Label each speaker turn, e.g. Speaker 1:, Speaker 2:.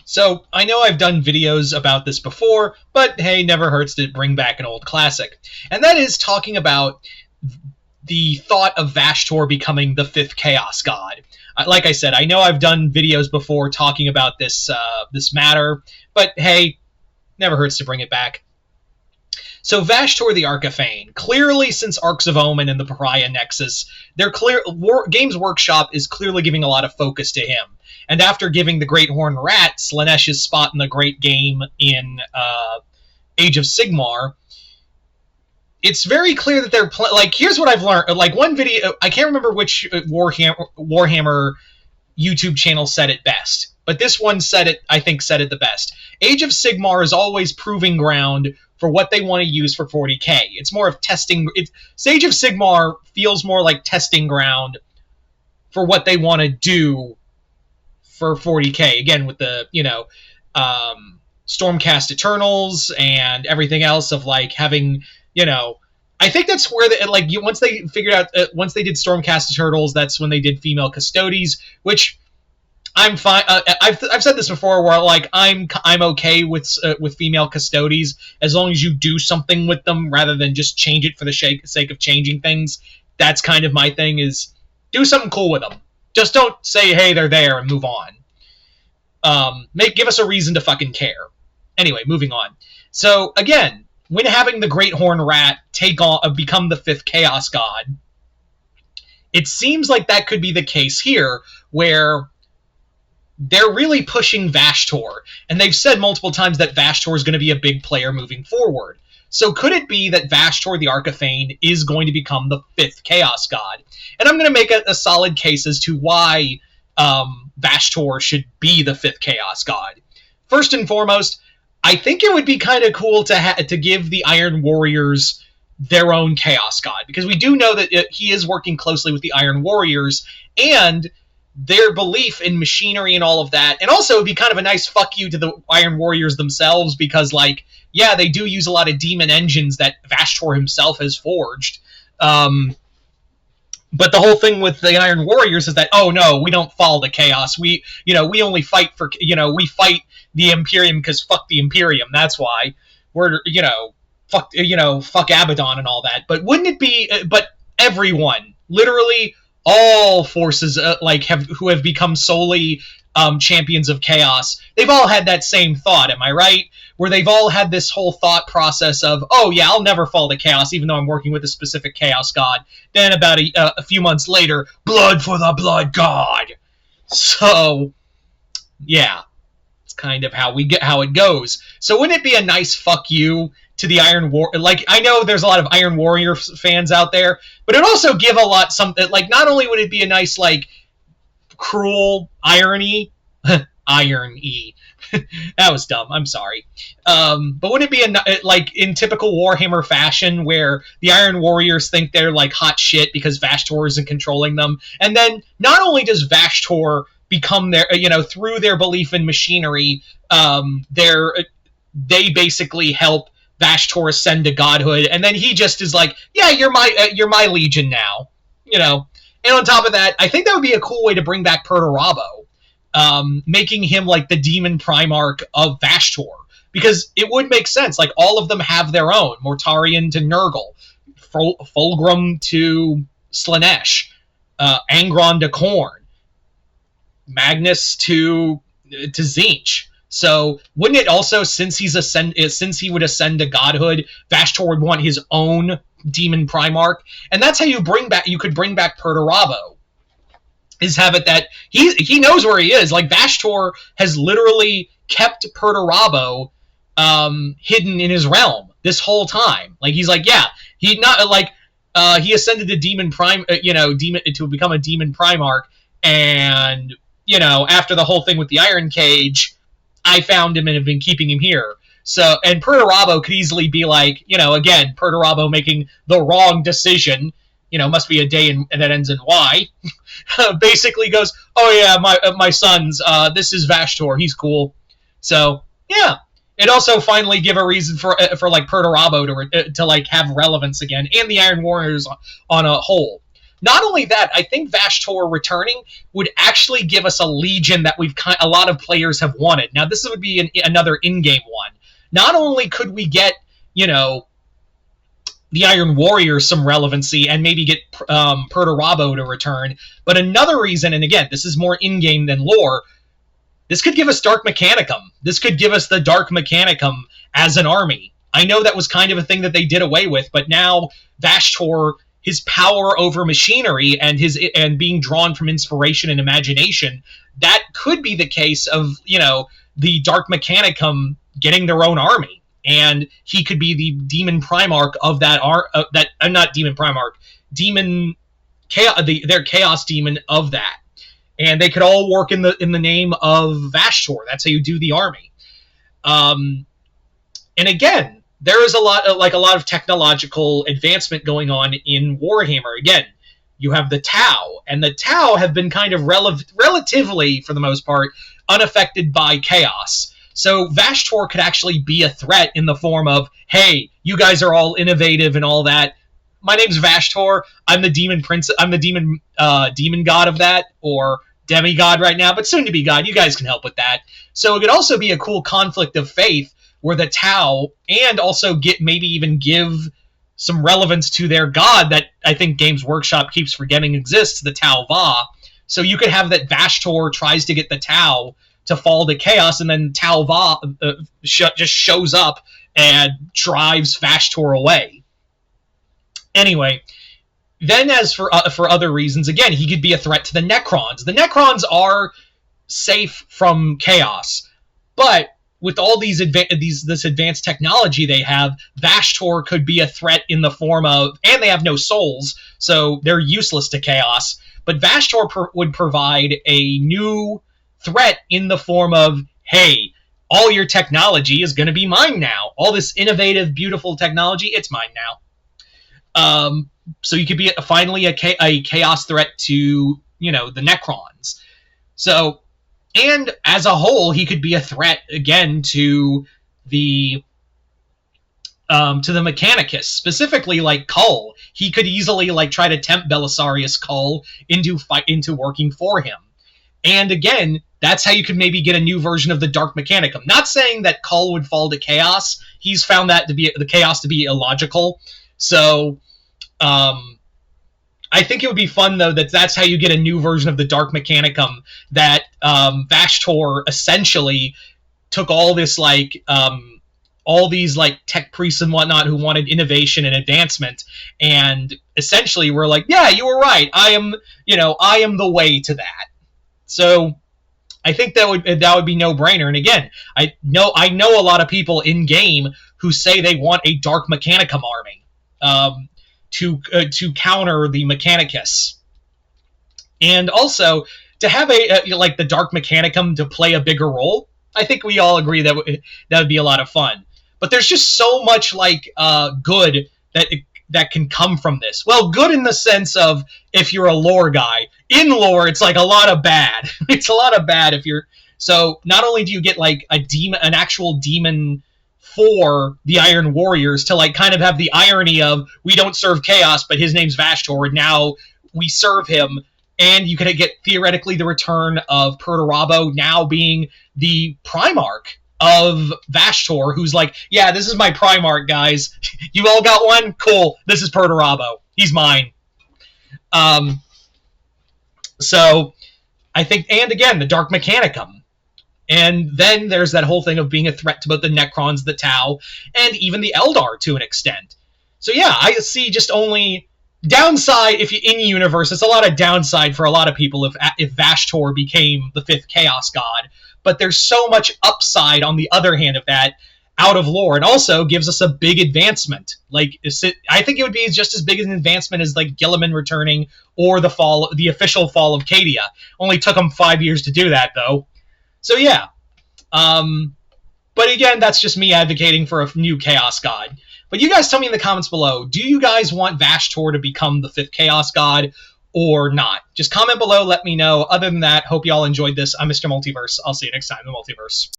Speaker 1: So, I know I've done videos about this before, but hey, never hurts to bring back an old classic. And that is talking about the thought of Vashtorr becoming the fifth Chaos God. Like I said, I know I've done videos before talking about this matter, but hey, never hurts to bring it back. So Vashtorr the Archifane, clearly since Arcs of Omen and the Pariah Nexus, Games Workshop is clearly giving a lot of focus to him. And after giving the Great Horn Rat Slaaneish's spot in the Great Game in Age of Sigmar, it's very clear that they're here's what I've learned. Like, one video, I can't remember which Warhammer YouTube channel said it best, but this one said it the best. Age of Sigmar is always proving ground for what they want to use for 40k. It's more of testing. Age of Sigmar feels more like testing ground for what they want to do for 40k. Again, with the Stormcast Eternals and everything else of having I think that's where once they figured out once they did Stormcast Eternals, that's when they did female Custodes, which I'm fine. I've said this before, where I'm okay with female Custodes as long as you do something with them rather than just change it for the sake of changing things. That's kind of my thing, is do something cool with them. Just don't say, hey, they're there, and move on. Give us a reason to fucking care. Anyway, moving on. So again, when having the Great Horn Rat become the fifth Chaos God, it seems like that could be the case here, where they're really pushing Vashtorr, and they've said multiple times that Vashtorr is going to be a big player moving forward. So could it be that Vashtorr the Archifane is going to become the fifth Chaos God? And I'm going to make a solid case as to why Vashtorr should be the fifth Chaos God. First and foremost, I think it would be kind of cool to give the Iron Warriors their own Chaos God, because we do know that he is working closely with the Iron Warriors, and their belief in machinery and all of that. And also, it'd be kind of a nice fuck you to the Iron Warriors themselves, because, they do use a lot of demon engines that Vashtorr himself has forged. But the whole thing with the Iron Warriors is that, oh no, we don't follow the Chaos. We only fight for, we fight the Imperium because fuck the Imperium. That's why we're, fuck Abaddon and all that. But wouldn't it be, but everyone, literally all forces who have become solely champions of chaos, they've all had that same thought, am I right? Where they've all had this whole thought process of, oh yeah, I'll never fall to chaos even though I'm working with a specific chaos god. Then about a few months later, blood for the blood god. So yeah, it's kind of how it goes. So wouldn't it be a nice fuck you to the Iron War? I know there's a lot of Iron Warrior fans out there, but it'd also give a lot something. Not only would it be a nice cruel irony, irony. That was dumb. I'm sorry. But wouldn't it be in typical Warhammer fashion, where the Iron Warriors think they're hot shit because Vashtorr isn't controlling them, and then not only does Vashtorr become their, through their belief in machinery, they basically help Vashtorr ascend to godhood, and then he just is yeah, you're my legion now, And on top of that, I think that would be a cool way to bring back Perturabo, making him the demon Primarch of Vashtorr, because it would make sense. All of them have their own. Mortarion to Nurgle, Fulgrim to Slaanesh, Angron to Khorne, Magnus to Tzeentch. So wouldn't it also, since he would ascend to godhood, Vashtorr would want his own demon Primarch, and that's how you could bring back Perturabo. Is have it that he knows where he is. Vashtorr has literally kept Perturabo hidden in his realm this whole time. He's yeah, he not he ascended to demon to become a demon Primarch, and after the whole thing with the Iron Cage, I found him and have been keeping him here. So, and Perturabo could easily be again, Perturabo making the wrong decision, must be a day that ends in Y, basically goes, oh yeah, my sons, this is Vashtorr, he's cool. So, yeah. It also finally give a reason for Perturabo to have relevance again, and the Iron Warriors on a whole. Not only that, I think Vashtorr returning would actually give us a legion that a lot of players have wanted. Now, this would be another in-game one. Not only could we get, the Iron Warrior some relevancy and maybe get Perturabo to return, but another reason, and again, this is more in-game than lore, this could give us Dark Mechanicum. This could give us the Dark Mechanicum as an army. I know that was kind of a thing that they did away with, but now Vashtorr, his power over machinery and being drawn from inspiration and imagination, that could be the case of, the Dark Mechanicum getting their own army. And he could be the Demon Primarch of that not Demon Primarch, Demon Chaos, their Chaos Demon of that. And they could all work in the name of Vashtorr. That's how you do the army. And again, there is a lot of technological advancement going on in Warhammer. Again, you have the Tau, and the Tau have been kind of relatively, for the most part, unaffected by chaos. So Vashtorr could actually be a threat in the form of, hey, you guys are all innovative and all that. My name's Vashtorr. I'm the demon prince. I'm the demon god of that, or demigod right now, but soon to be god. You guys can help with that. So it could also be a cool conflict of faith where the Tau, and also give some relevance to their god that I think Games Workshop keeps forgetting exists, the Tau Va. So you could have that Vashtorr tries to get the Tau to fall to chaos, and then Tau Va just shows up and drives Vashtorr away. Anyway, then as for other reasons, again, he could be a threat to the Necrons. The Necrons are safe from chaos, but with all this advanced technology they have, Vashtorr could be a threat in the form of, and they have no souls, so they're useless to chaos, but Vashtorr would provide a new threat in the form of, hey, all your technology is going to be mine now. All this innovative, beautiful technology, it's mine now. So you could be finally a chaos threat to, the Necrons. So, and as a whole, he could be a threat again to the Mechanicus, specifically like Kull. He could easily try to tempt Belisarius Kull into working for him. And again, that's how you could maybe get a new version of the Dark Mechanicum. Not saying that Kull would fall to chaos. He's found that the chaos to be illogical. So, I think it would be fun though that's how you get a new version of the Dark Mechanicum. That Vashtorr essentially took all this all these tech priests and whatnot who wanted innovation and advancement, and essentially were like, yeah, you were right. I am the way to that. So I think that would be no-brainer. And again, I know a lot of people in game who say they want a Dark Mechanicum army to counter the Mechanicus, and also to have the Dark Mechanicum to play a bigger role. I think we all agree that would be a lot of fun. But there's just so much good that can come from this. Well, good in the sense of if you're a lore guy. In lore, it's a lot of bad. It's a lot of bad if you're... So not only do you get an actual demon for the Iron Warriors to kind of have the irony of, we don't serve chaos, but his name's Vashtorr, and now we serve him, and you could get theoretically the return of Perturabo now being the Primarch of Vashtorr, who's yeah, this is my Primarch, guys. You all got one? Cool. This is Perturabo. He's mine. So, I think, and again, the Dark Mechanicum. And then there's that whole thing of being a threat to both the Necrons, the Tau, and even the Eldar to an extent. So yeah, I see just only downside if you in universe. It's a lot of downside for a lot of people if Vashtorr became the 5th Chaos God. But there's so much upside on the other hand of that out of lore, and also gives us a big advancement. I think it would be just as big an advancement as Guilliman returning or the official fall of Cadia. Only took them 5 years to do that though. So yeah, but again, that's just me advocating for a new Chaos God. But you guys tell me in the comments below, do you guys want Vashtorr to become the 5th Chaos God or not? Just comment below, let me know. Other than that, hope you all enjoyed this. I'm Mr. Multiverse. I'll see you next time in the Multiverse.